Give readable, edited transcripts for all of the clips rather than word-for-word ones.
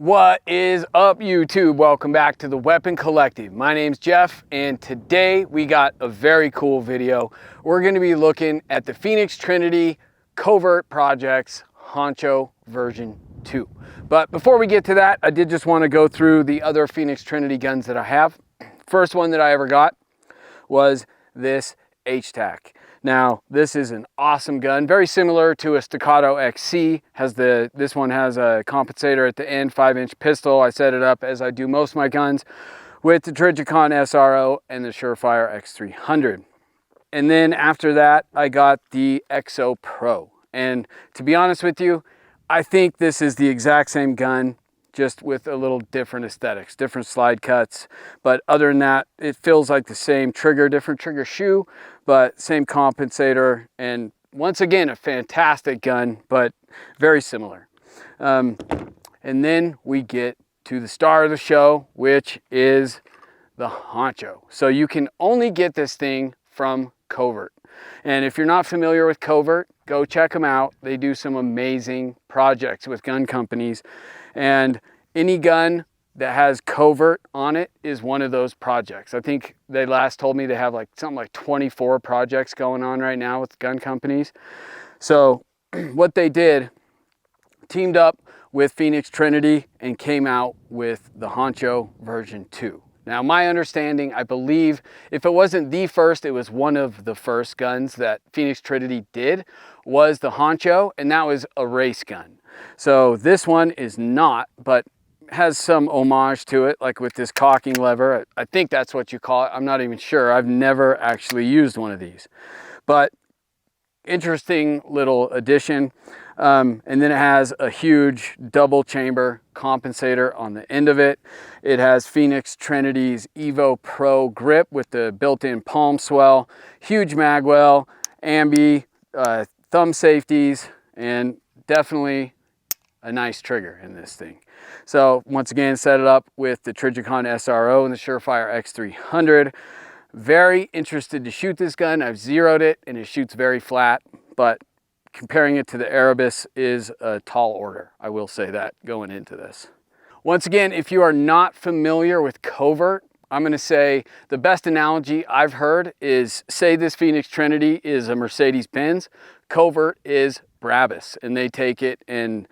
What is up, YouTube? Welcome back to the Weapon Collective. My name's Jeff, and today we got a very cool video. We're going to be looking at the Phoenix Trinity Covert Projects Honcho version 2. But before we get to that, I did just want to go through the other Phoenix Trinity guns that I have. First one that I ever got was this H-Tac. Now, this is an awesome gun, very similar to a Staccato XC. This one has a compensator at the end, 5-inch pistol. I set it up as I do most of my guns with the Trinity SRO and the Surefire X300. And then after that, I got the XO Pro. And to be honest with you, I think this is the exact same gun, just with a little different aesthetics, different slide cuts. But other than that, it feels like the same trigger, different trigger shoe, but same compensator. And once again, a fantastic gun, but very similar. And then we get to the star of the show, which is the Honcho. So you can only get this thing from Covert. And if you're not familiar with Covert, go check them out. They do some amazing projects with gun companies. And any gun that has Covert on it is one of those projects. I think they last told me they have something like 24 projects going on right now with gun companies. So what they did, teamed up with Phoenix Trinity and came out with the Honcho version 2. Now, my understanding, I believe, if it wasn't the first, it was one of the first guns that Phoenix Trinity did, was the Honcho, and that was a race gun. So this one is not, but has some homage to it, like with this cocking lever. I think that's what you call it. I'm not even sure. I've never actually used one of these. But interesting little addition. And then it has a huge double chamber compensator on the end of it. It has Phoenix Trinity's Evo Pro grip with the built-in palm swell, huge Magwell, ambi, thumb safeties, and definitely a nice trigger in this thing. So once again, set it up with the Trinity SRO and the Surefire X300. Very interested to shoot this gun. I've zeroed it and it shoots very flat, but comparing it to the Arabus is a tall order. I will say that going into this. Once again, if you are not familiar with Covert, I'm going to say the best analogy I've heard is, say this Phoenix Trinity is a Mercedes-Benz, Covert is Arabus, and they take it and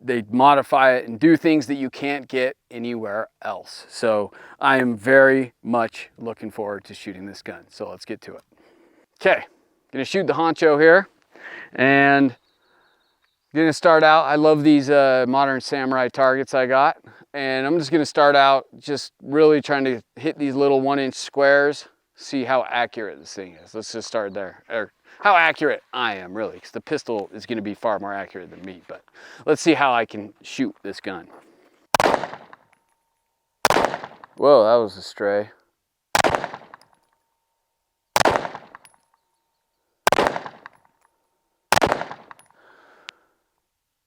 they modify it and do things that you can't get anywhere else. So I am very much looking forward to shooting this gun. So let's get to it. Okay, gonna shoot the Honcho here, and gonna start out. I love these modern samurai targets I got, and I'm just gonna start out just really trying to hit these little 1-inch squares, see how accurate this thing is. Let's just start there. Or how accurate I am, really, because the pistol is going to be far more accurate than me. But let's see how I can shoot this gun. Whoa, that was a stray.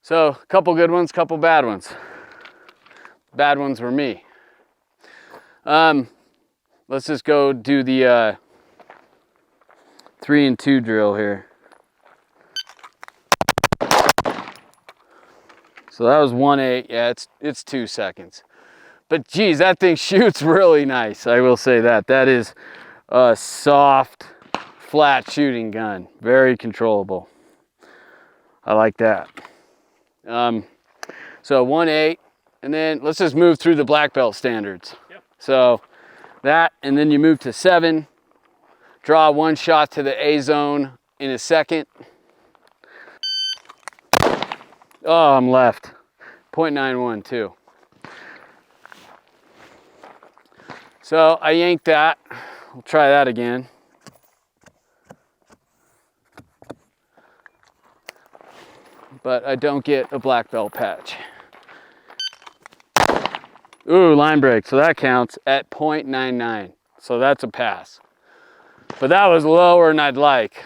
So, a couple good ones, couple bad ones. Bad ones were me. Let's just go do the 3 and 2 drill here. So that was 1/8. Yeah, it's 2 seconds. But geez, that thing shoots really nice. I will say that. That is a soft, flat shooting gun. Very controllable. I like that. So 1/8, and then let's just move through the black belt standards. Yep. So that, and then you move to 7. Draw one shot to the A zone in a second. Oh, I'm left. 0.91 too. So I yanked that. We'll try that again. But I don't get a black belt patch. Ooh, line break. So that counts at 0.99. So that's a pass. But that was lower than I'd like.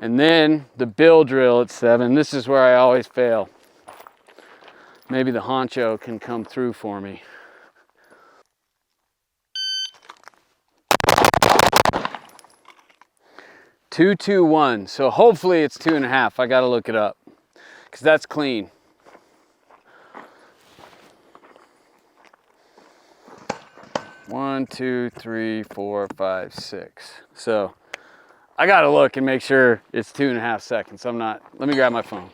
And then the bill drill at 7. This is where I always fail. Maybe the Honcho can come through for me. 221. So hopefully it's 2.5. I gotta look it up because that's clean. One, two, three, four, five, six. So I gotta look and make sure it's 2.5 seconds. I'm not, let me grab my phone.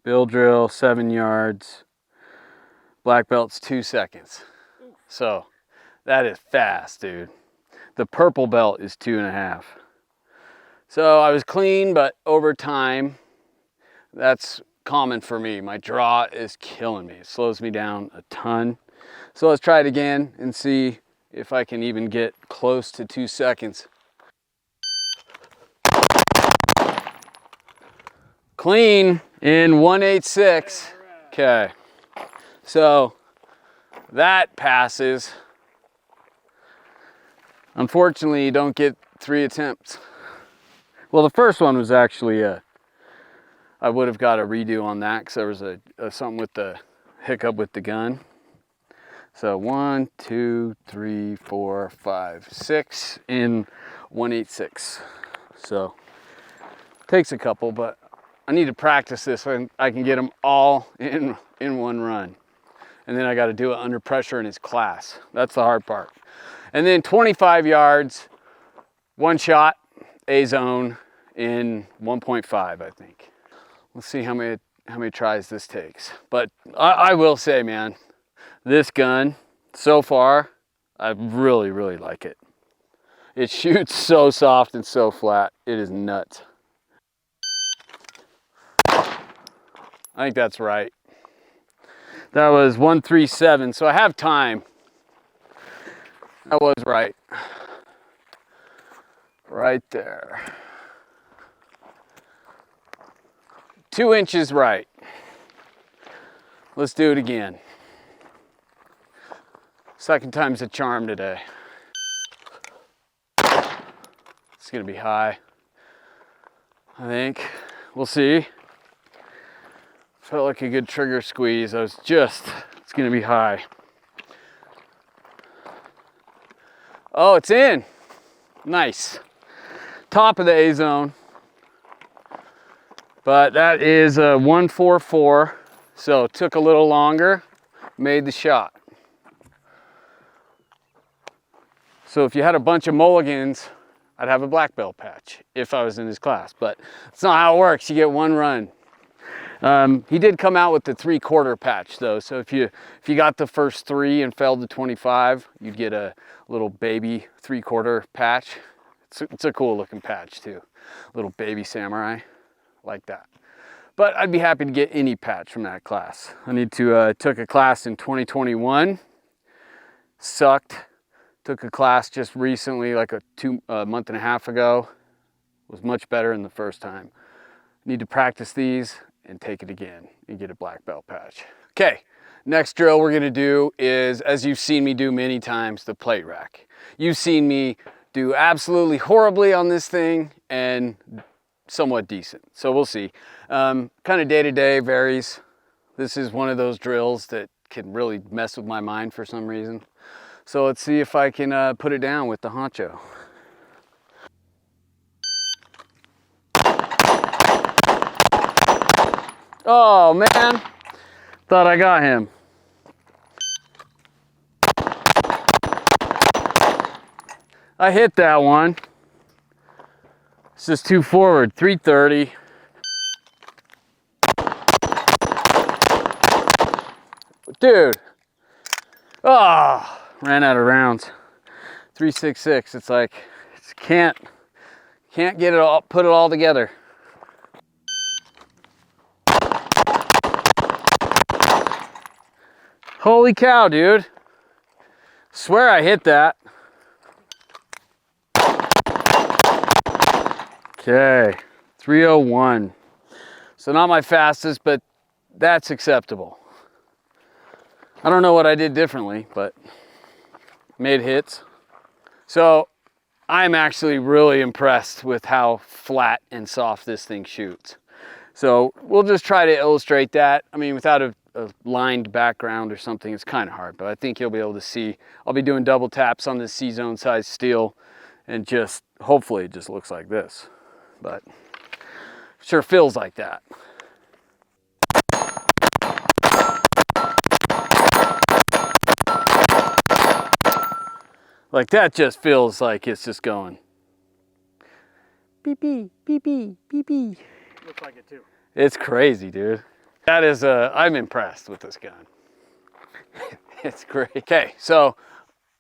Bill drill, 7 yards. Black belt's 2 seconds. So that is fast, dude. The purple belt is 2.5. So I was clean, but over time, that's common for me. My draw is killing me. It slows me down a ton. So let's try it again and see if I can even get close to 2 seconds. Clean in 186. Okay, so that passes. Unfortunately, you don't get 3 attempts. Well, the first one was actually I would have got a redo on that because there was something with the hiccup with the gun. So 1, 2, 3, 4, 5, 6 in 186. So takes a couple, but I need to practice this so I can get them all in one run. And then I got to do it under pressure in his class. That's the hard part. And then 25 yards, 1 shot, A zone in 1.5, I think. Let's see how many tries this takes. But I will say, man, this gun, so far, I really, really like it. It shoots so soft and so flat. It is nuts. I think that's right. That was 137, so I have time. That was right. Right there. 2 inches right. Let's do it again. Second time's a charm today. It's gonna be high, I think. We'll see. Felt like a good trigger squeeze. It's gonna be high. Oh, it's in. Nice. Top of the A zone. But that is a 144, so it took a little longer, made the shot. So if you had a bunch of mulligans, I'd have a black belt patch if I was in his class, but it's not how it works. You get 1 run. He did come out with the 3/4 patch though, so if you got the first 3 and failed the 25, you'd get a little baby 3/4 patch. It's a cool looking patch too, little baby samurai, like that. But I'd be happy to get any patch from that class. I need to took a class in 2021, sucked. Took a class just recently, like a month and a half ago. Was much better than the first time. Need to practice these and take it again and get a black belt patch. Okay, next drill we're gonna do is, as you've seen me do many times, the plate rack. You've seen me do absolutely horribly on this thing and somewhat decent. So we'll see. Kind of day to day varies. This is one of those drills that can really mess with my mind for some reason. So let's see if I can put it down with the honcho. Oh man, thought I got him. I hit that one. It's just too forward, 330. Dude, ran out of rounds. 366, it's like, can't get it all, put it all together. Holy cow, dude. Swear I hit that. Okay, 301. So not my fastest, but that's acceptable. I don't know what I did differently, but made hits. So I'm actually really impressed with how flat and soft this thing shoots. So we'll just try to illustrate that. I mean, without a lined background or something, it's kind of hard, but I think you'll be able to see. I'll be doing double taps on this C-zone size steel and just hopefully it just looks like this, but sure feels like that. Like that just feels like it's just going beep beep beep beep beep beep. Looks like it too. It's crazy, dude. That is I'm impressed with this gun. It's great. Okay, so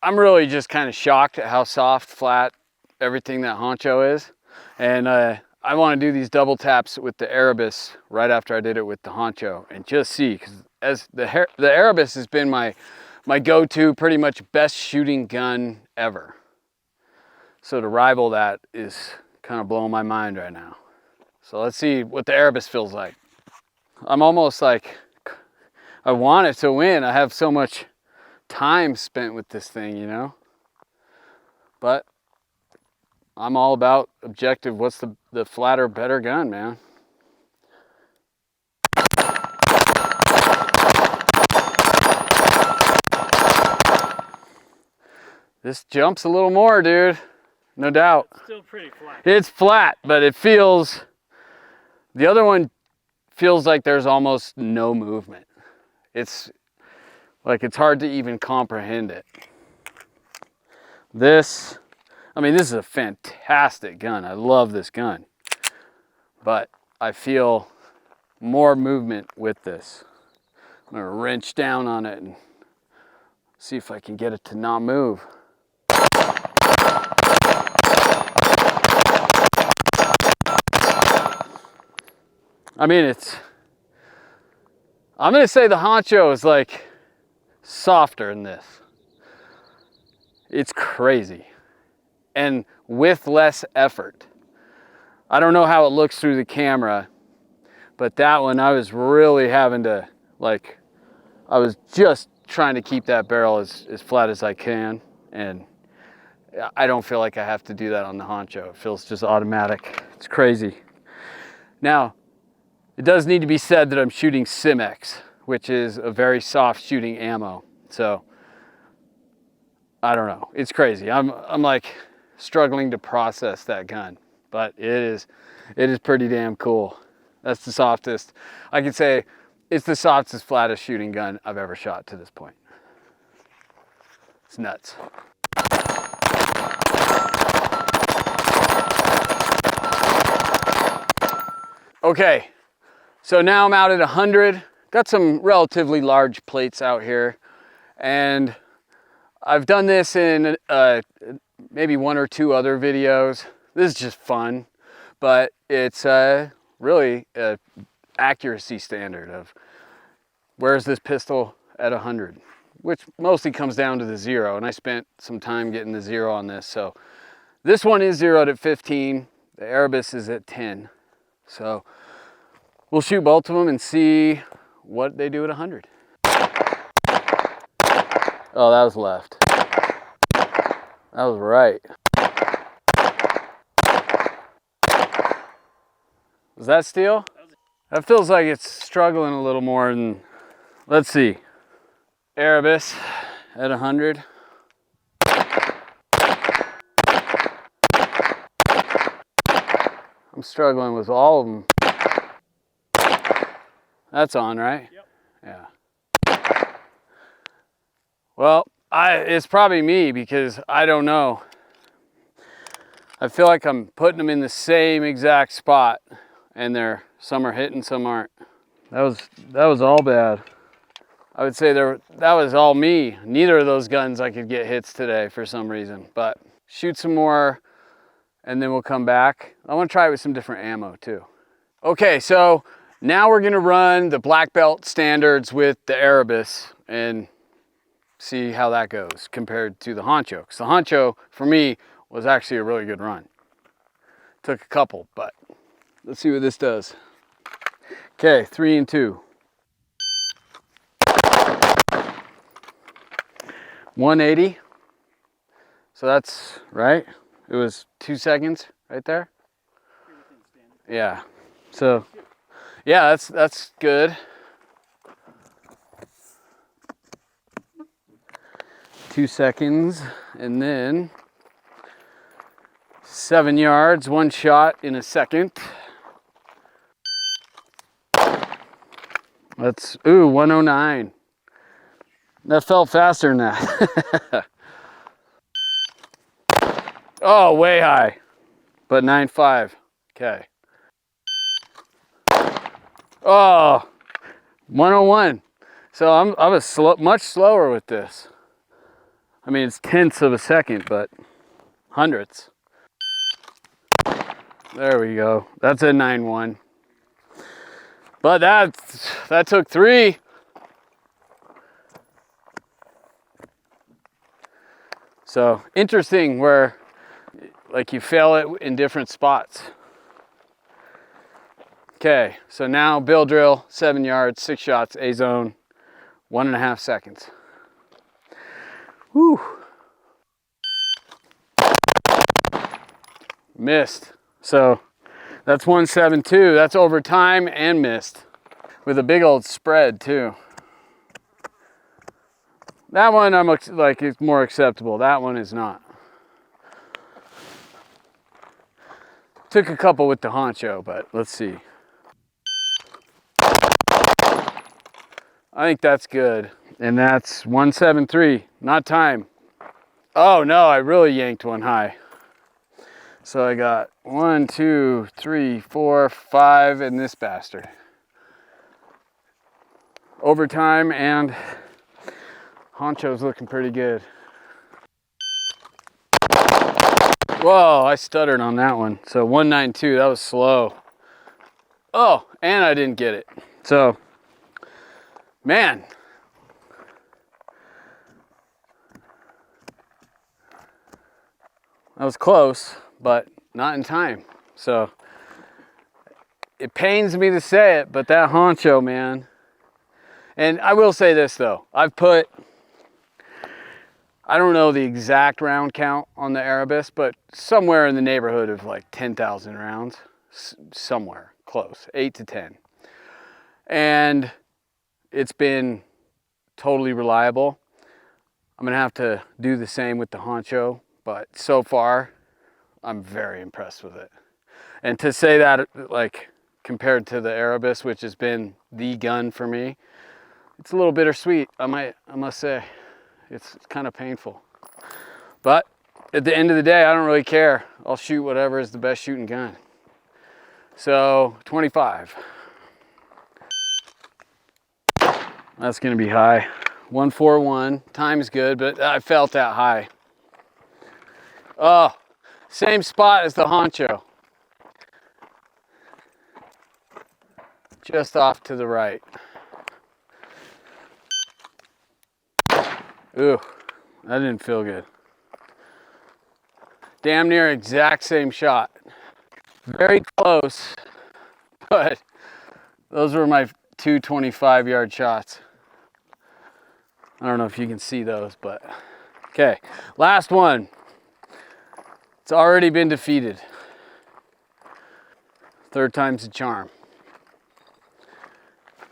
I'm really just kind of shocked at how soft, flat, everything that Honcho is. And I want to do these double taps with the Arabus right after I did it with the Honcho and just see, because as the Arabus has been my go-to, pretty much best shooting gun ever. So to rival that is kind of blowing my mind right now. So let's see what the Arabus feels like. I'm almost like, I want it to win. I have so much time spent with this thing, you know? But I'm all about objective. What's the flatter, better gun, man? This jumps a little more, dude. No doubt. It's still pretty flat. It's flat, but it feels, the other one feels like there's almost no movement. It's like it's hard to even comprehend it. This, I mean, this is a fantastic gun. I love this gun. But I feel more movement with this. I'm gonna wrench down on it and see if I can get it to not move. I mean, I'm gonna say the Honcho is like softer than this. It's crazy. And with less effort. I don't know how it looks through the camera, but that one I was really having to, like, I was just trying to keep that barrel as flat as I can, and I don't feel like I have to do that on the Honcho. It feels just automatic. It's crazy. Now, it does need to be said that I'm shooting Simex, which is a very soft shooting ammo. So, I don't know. It's crazy. I'm like struggling to process that gun, but it is pretty damn cool. That's the softest. I can say it's the softest, flattest shooting gun I've ever shot to this point. It's nuts. Okay, so now I'm out at 100. Got some relatively large plates out here, and I've done this in maybe 1 or 2 other videos. This is just fun, but it's really an accuracy standard of where's this pistol at 100, which mostly comes down to the 0, and I spent some time getting the 0 on this. So this one is 0'd at 15, the Arabus is at 10. So we'll shoot both of them and see what they do at 100. Oh, that was left. That was right. Was that steel? That feels like it's struggling a little more than, let's see. Arabus at 100. I'm struggling with all of them. That's on, right? Yep. Yeah. Well, it's probably me because I don't know. I feel like I'm putting them in the same exact spot, and some are hitting, some aren't. That was all bad. I would say that was all me. Neither of those guns I could get hits today for some reason, but shoot some more and then we'll come back. I want to try it with some different ammo too. Okay, so now we're gonna run the black belt standards with the Arabus and see how that goes compared to the Honcho. Because the Honcho, for me, was actually a really good run. Took a couple, but let's see what this does. Okay, 3 and 2. 180. So that's right. It was 2 seconds right there. Yeah. So yeah, that's good. 2 seconds, and then 7 yards, one shot in a second. That's, ooh, 109. That felt faster than that. Oh, way high, but 9.5. Okay. Oh, 101. So I was much slower with this. I mean, it's tenths of a second, but hundredths. There we go. That's a 9.1. But that took 3. So interesting where like you fail it in different spots. Okay, so now bill drill, 7 yards, 6 shots, A zone, 1.5 seconds. Whew. Missed. So that's 172. That's over time and missed. With a big old spread too. That one I'm like, it's more acceptable. That one is not. Took a couple with the honcho, but let's see. I think that's good. And that's 173, not time. Oh no, I really yanked one high. So I got 1, 2, 3, 4, 5 in this bastard. Overtime and honcho's looking pretty good. Whoa, I stuttered on that one. So 192, that was slow. Oh, and I didn't get it. So, man. That was close, but not in time. So, it pains me to say it, but that honcho, man. And I will say this though, I've put, I don't know the exact round count on the Arabus, but somewhere in the neighborhood of like 10,000 rounds, somewhere close, 8 to 10. And it's been totally reliable. I'm gonna have to do the same with the honcho, but so far, I'm very impressed with it. And to say that, like, compared to the Arabus, which has been the gun for me, it's a little bittersweet, I must say. It's kind of painful. But at the end of the day, I don't really care. I'll shoot whatever is the best shooting gun. So 25. That's gonna be high. 141, time's good, but I felt that high. Oh, same spot as the honcho. Just off to the right. Ooh, that didn't feel good. Damn near exact same shot. Very close, but those were my 2 25-yard shots. I don't know if you can see those, but okay. Last one. It's already been defeated. Third time's a charm.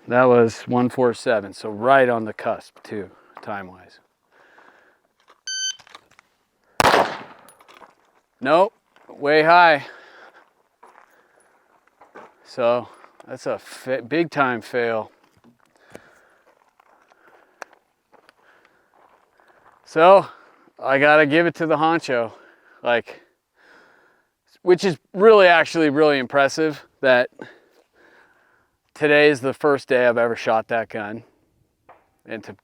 That was 147, so right on the cusp too, time-wise. Nope, way high. So that's a big time fail. So I gotta give it to the honcho, like, which is really actually really impressive that today is the first day I've ever shot that gun, and to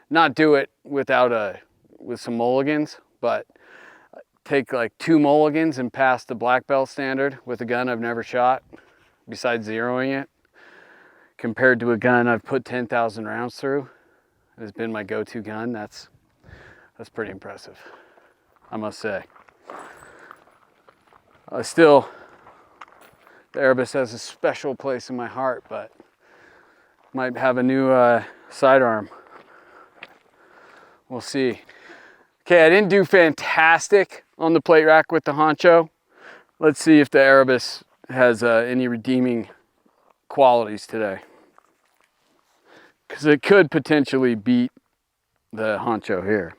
not do it with some mulligans, but take like 2 mulligans and pass the black belt standard with a gun I've never shot, besides zeroing it, compared to a gun I've put 10,000 rounds through. It's been my go-to gun. That's pretty impressive, I must say. Still, the Arabus has a special place in my heart, but might have a new sidearm. We'll see. Okay, I didn't do fantastic on the plate rack with the honcho. Let's see if the Arabus has any redeeming qualities today, because it could potentially beat the honcho here,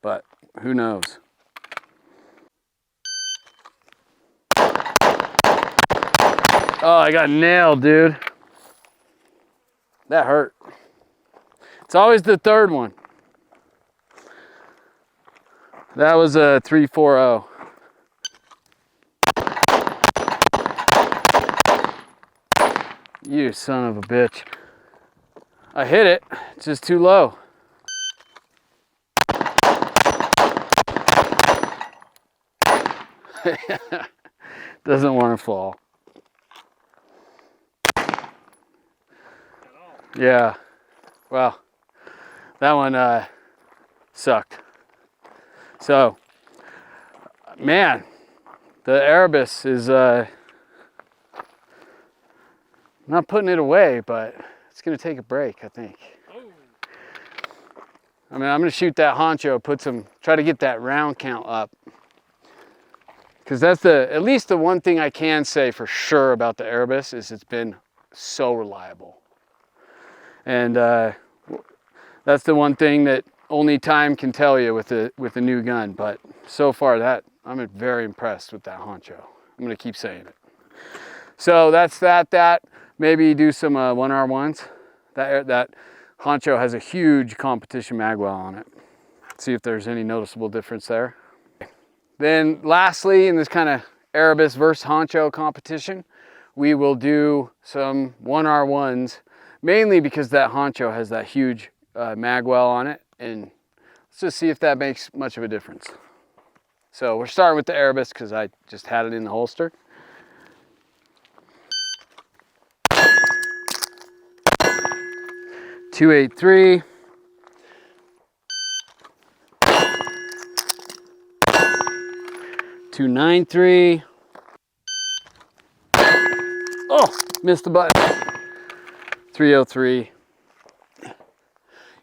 but who knows. Oh, I got nailed, dude. That hurt. It's always the third one. That was a 340. You son of a bitch. I hit it, it's just too low. Doesn't want to fall. Yeah, well, that one sucked. So, man, the Arabus is not putting it away, but it's gonna take a break, I think. I mean, I'm gonna shoot that honcho, try to get that round count up. Because that's at least the one thing I can say for sure about the Arabus is it's been so reliable. And that's the one thing that only time can tell you with a new gun. But so far I'm very impressed with that honcho. I'm gonna keep saying it. So that's that. Maybe do some 1R1s. That honcho has a huge competition magwell on it. See if there's any noticeable difference there. Then lastly, in this kind of Arabus versus honcho competition, we will do some 1R1s, mainly because that honcho has that huge magwell on it, and let's just see if that makes much of a difference. So we're starting with the Arabus because I just had it in the holster. .283. .293. Oh, missed the button. .303.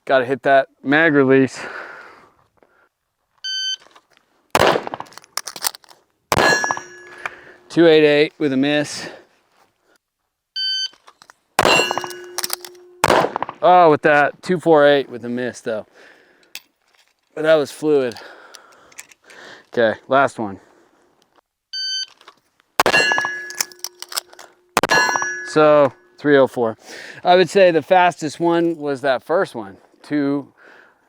Got to hit that mag release. .288 with a miss. Oh, with that .248 with a miss though. But that was fluid. Okay, last one. So .304. I would say the fastest one was that first one. It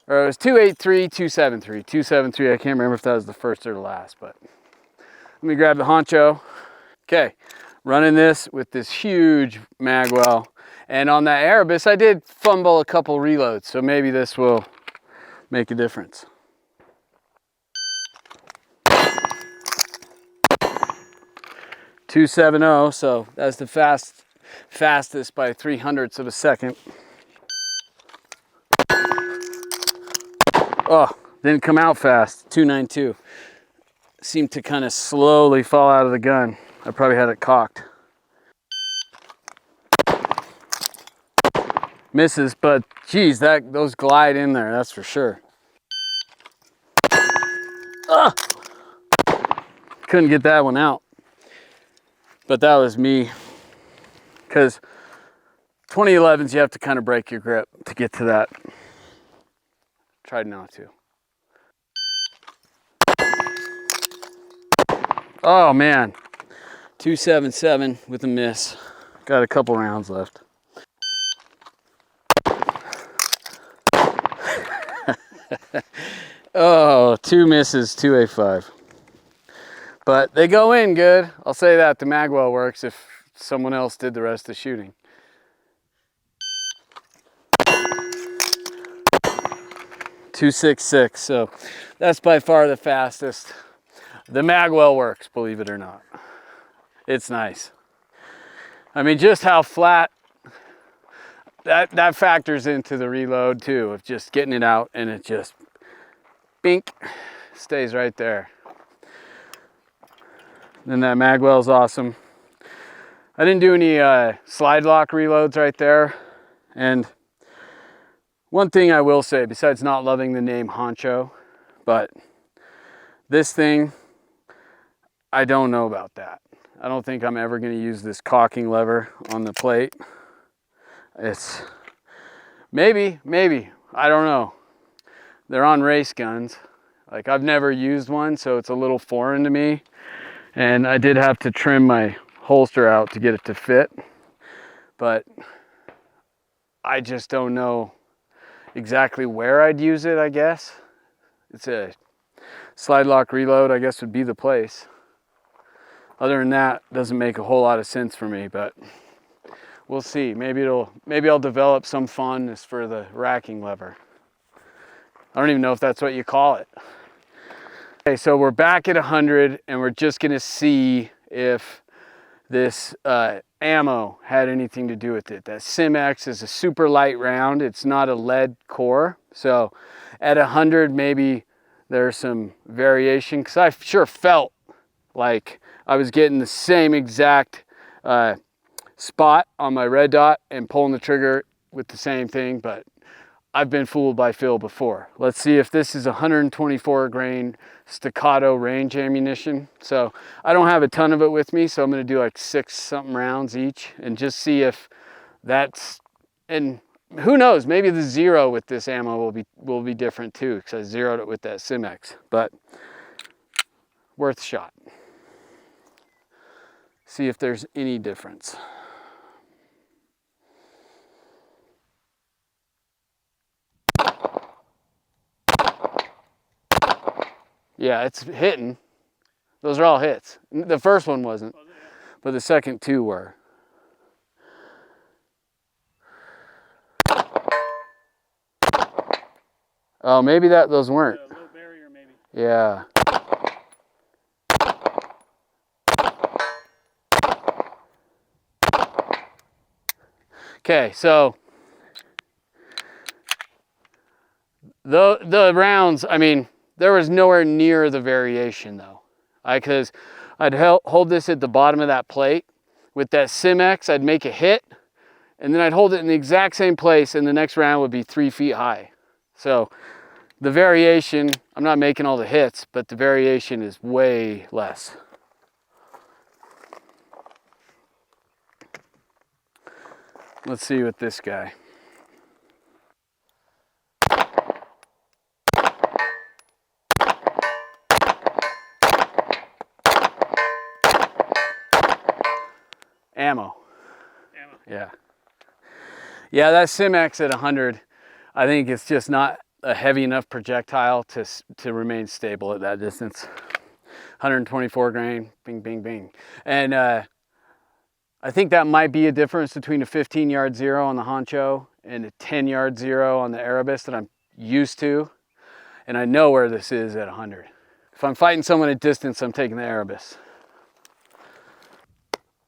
was .283, .273. .273, I can't remember if that was the first or the last, but let me grab the honcho. Okay, running this with this huge magwell. And on that Arabus, I did fumble a couple reloads, so maybe this will make a difference. .270, so that's the fastest by 0.03 of a second. Oh, didn't come out fast. .292. Seemed to kind of slowly fall out of the gun. I probably had it cocked. Misses, but geez, those glide in there, that's for sure. Ah! Couldn't get that one out. But that was me. Because 2011s, you have to kind of break your grip to get to that. Tried not to. Oh man, .277 with a miss. Got a couple rounds left. Oh, 2 misses, .285. But they go in good. I'll say that. The magwell works if someone else did the rest of the shooting. .266, so that's by far the fastest. The magwell works, believe it or not. It's nice. I mean, just how flat, that factors into the reload too, of just getting it out and it just, bink, stays right there. Then that magwell is awesome. I didn't do any slide lock reloads right there. And one thing I will say, besides not loving the name honcho, but this thing, I don't know about that. I don't think I'm ever going to use this cocking lever on the plate. It's maybe, I don't know. They're on race guns. Like, I've never used one, so it's a little foreign to me. And I did have to trim my holster out to get it to fit, but I just don't know exactly where I'd use it, I guess. It's a slide lock reload, I guess, would be the place. Other than that, doesn't make a whole lot of sense for me, but we'll see. Maybe I'll develop some fondness for the racking lever. I don't even know if that's what you call it. Okay, so we're back at 100, and we're just gonna see if this ammo had anything to do with it. That Simex is a super light round. It's not a lead core. So at 100, maybe there's some variation, because I sure felt like I was getting the same exact spot on my red dot and pulling the trigger with the same thing, but I've been fooled by Phil before. Let's see if this is 124 grain staccato range ammunition. So I don't have a ton of it with me, so I'm gonna do like 6 something rounds each and just see if that's, and who knows, maybe the zero with this ammo will be different too, because I zeroed it with that Simex, but worth a shot. See if there's any difference. Yeah, it's hitting. Those are all hits. The first one wasn't, but the second 2 were. Oh, maybe those weren't. A low barrier, maybe. Yeah. Okay, so the rounds, I mean, there was nowhere near the variation though. Because I'd hold this at the bottom of that plate. With that Simex, I'd make a hit, and then I'd hold it in the exact same place, and the next round would be 3 feet high. So the variation, I'm not making all the hits, but the variation is way less. Let's see with this guy. Ammo. Yeah. Yeah, that Simex at 100, I think it's just not a heavy enough projectile to remain stable at that distance. 124 grain, bing, bing, bing. And I think that might be a difference between a 15-yard zero on the Honcho and a 10-yard zero on the Arabus that I'm used to. And I know where this is at 100. If I'm fighting someone at distance, I'm taking the Arabus.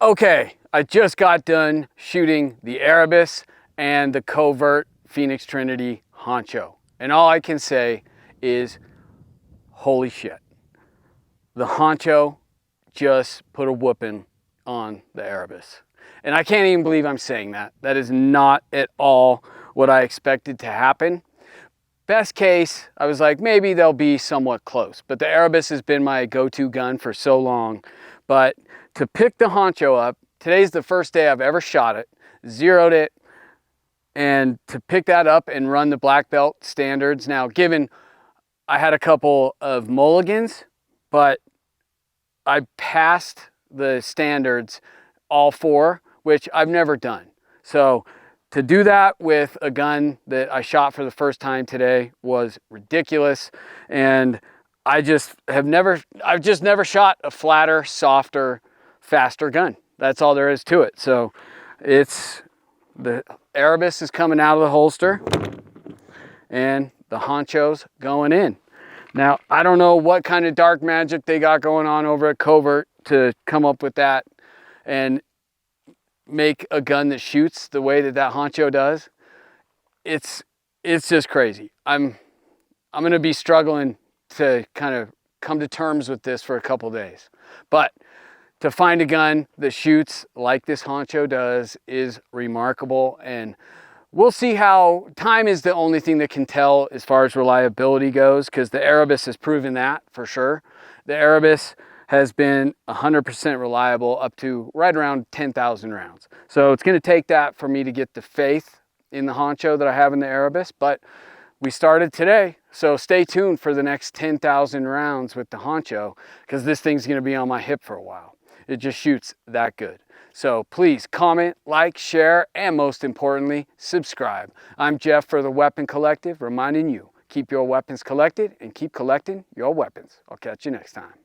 Okay, I just got done shooting the Arabus and the Covert Phoenix Trinity Honcho. And all I can say is, holy shit. The Honcho just put a whooping on the Arabus. And I can't even believe I'm saying that. That is not at all what I expected to happen. Best case, I was like, maybe they'll be somewhat close. But the Arabus has been my go-to gun for so long. But to pick the Honcho up, today's the first day I've ever shot it, zeroed it, and to pick that up and run the black belt standards. Now, given I had a couple of mulligans, but I passed the standards, all 4, which I've never done. So to do that with a gun that I shot for the first time today was ridiculous. And I've just never shot a flatter, softer, faster gun. That's all there is to it. So the Arabus is coming out of the holster and the Honcho's going in. Now, I don't know what kind of dark magic they got going on over at Covert to come up with that and make a gun that shoots the way that Honcho does. It's just crazy. I'm going to be struggling to kind of come to terms with this for a couple days. But to find a gun that shoots like this Honcho does is remarkable, and we'll see how time is the only thing that can tell as far as reliability goes, because the Arabus has proven that for sure. The Arabus has been 100% reliable up to right around 10,000 rounds. So it's going to take that for me to get the faith in the Honcho that I have in the Arabus, but we started today, so stay tuned for the next 10,000 rounds with the Honcho, because this thing's going to be on my hip for a while. It just shoots that good. So please comment, like, share, and most importantly, subscribe. I'm Jeff for the Weapon Collective, reminding you, keep your weapons collected and keep collecting your weapons. I'll catch you next time.